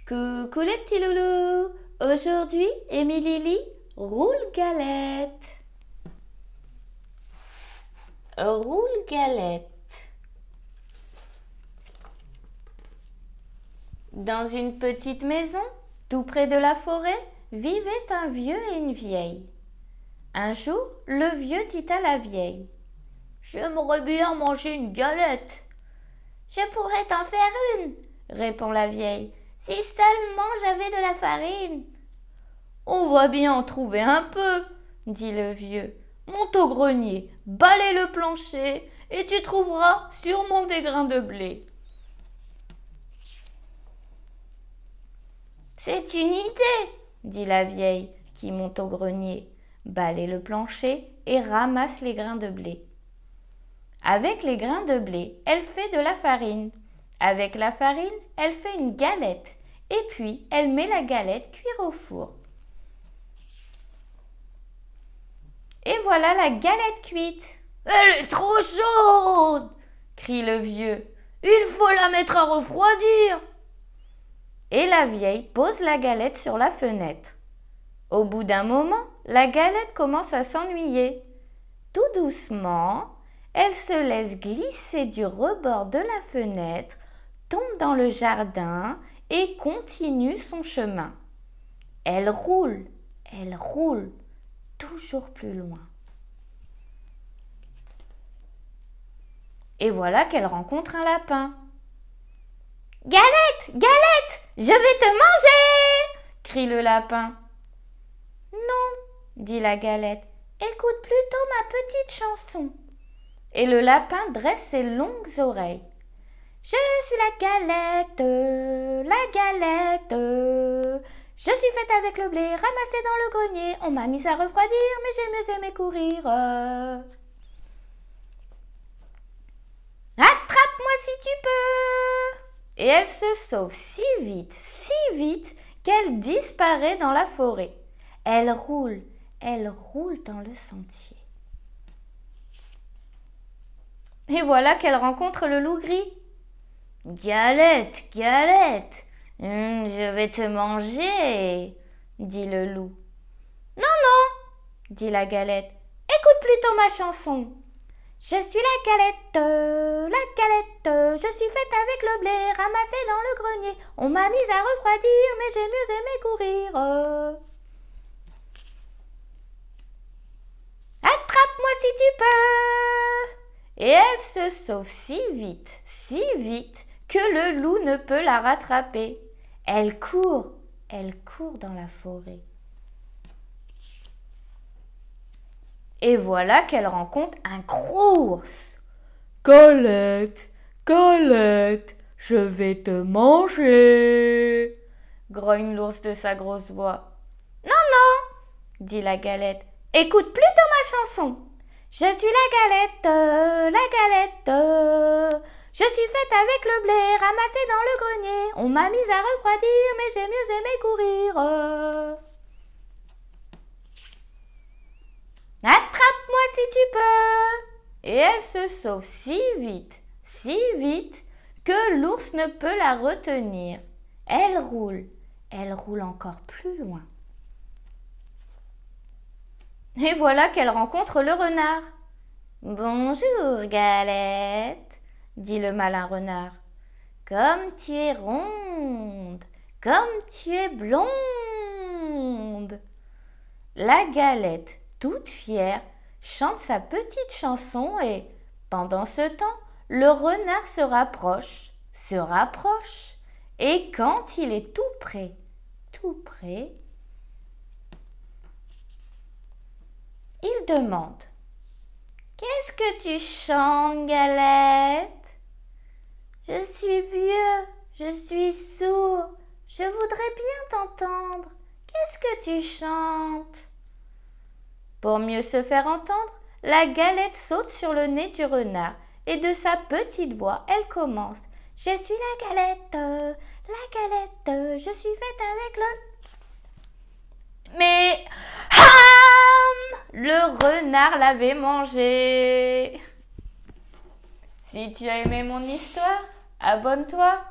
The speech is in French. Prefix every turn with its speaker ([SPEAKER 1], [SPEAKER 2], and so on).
[SPEAKER 1] Coucou les petits loulous. Aujourd'hui, Émilie roule galette. Roule galette. Dans une petite maison, tout près de la forêt, vivaient un vieux et une vieille. Un jour, le vieux dit à la vieille: « J'aimerais bien manger une galette. »« Je pourrais t'en faire une, » répond la vieille, « si seulement j'avais de la farine. »« On va bien en trouver un peu, » dit le vieux. « Monte au grenier, balaie le plancher, et tu trouveras sûrement des grains de blé. » « C'est une idée, » dit la vieille, qui monte au grenier, balaie le plancher et ramasse les grains de blé. Avec les grains de blé, elle fait de la farine. Avec la farine, elle fait une galette. Et puis, elle met la galette cuire au four. Et voilà la galette cuite. « Elle est trop chaude !» crie le vieux. « Il faut la mettre à refroidir !» Et la vieille pose la galette sur la fenêtre. Au bout d'un moment, la galette commence à s'ennuyer. Tout doucement, elle se laisse glisser du rebord de la fenêtre, tombe dans le jardin et continue son chemin. Elle roule, toujours plus loin. Et voilà qu'elle rencontre un lapin. « Galette, galette, je vais te manger !» crie le lapin. « Non, » dit la galette, « écoute plutôt ma petite chanson. » Et le lapin dresse ses longues oreilles. « Je suis la galette, je suis faite avec le blé ramassé dans le grenier. On m'a mise à refroidir, mais j'ai mieux aimé courir. Attrape-moi si tu peux !» Et elle se sauve si vite qu'elle disparaît dans la forêt. Elle roule dans le sentier. Et voilà qu'elle rencontre le loup gris. « Galette, galette, je vais te manger !» dit le loup. « Non, non, » dit la galette, « écoute plutôt ma chanson. » Je suis la galette, je suis faite avec le blé ramassé dans le grenier. On m'a mise à refroidir, mais j'ai mieux aimé courir. Attrape-moi si tu peux !» Et elle se sauve si vite que le loup ne peut la rattraper. Elle court dans la forêt. Et voilà qu'elle rencontre un gros ours. « Galette, galette, je vais te manger !» grogne l'ours de sa grosse voix. « Non, non, » dit la galette, « écoute plutôt ma chanson. Je suis la galette, je suis faite avec le blé ramassé dans le grenier. On m'a mise à refroidir, mais j'ai mieux aimé courir. Attrape-moi si tu peux !» Et elle se sauve si vite que l'ours ne peut la retenir. Elle roule encore plus loin. Et voilà qu'elle rencontre le renard. « Bonjour, galette !» dit le malin renard. « Comme tu es ronde, comme tu es blonde !» La galette, toute fière, chante sa petite chanson et, pendant ce temps, le renard se rapproche, et quand il est tout près, il demande: « Qu'est-ce que tu chantes, galette ? » « Je suis vieux, je suis sourd, je voudrais bien t'entendre. Qu'est-ce que tu chantes ?» Pour mieux se faire entendre, la galette saute sur le nez du renard et de sa petite voix, elle commence: « Je suis la galette, je suis faite avec le... » Mais... Le renard l'avait mangé. Si tu as aimé mon histoire, abonne-toi.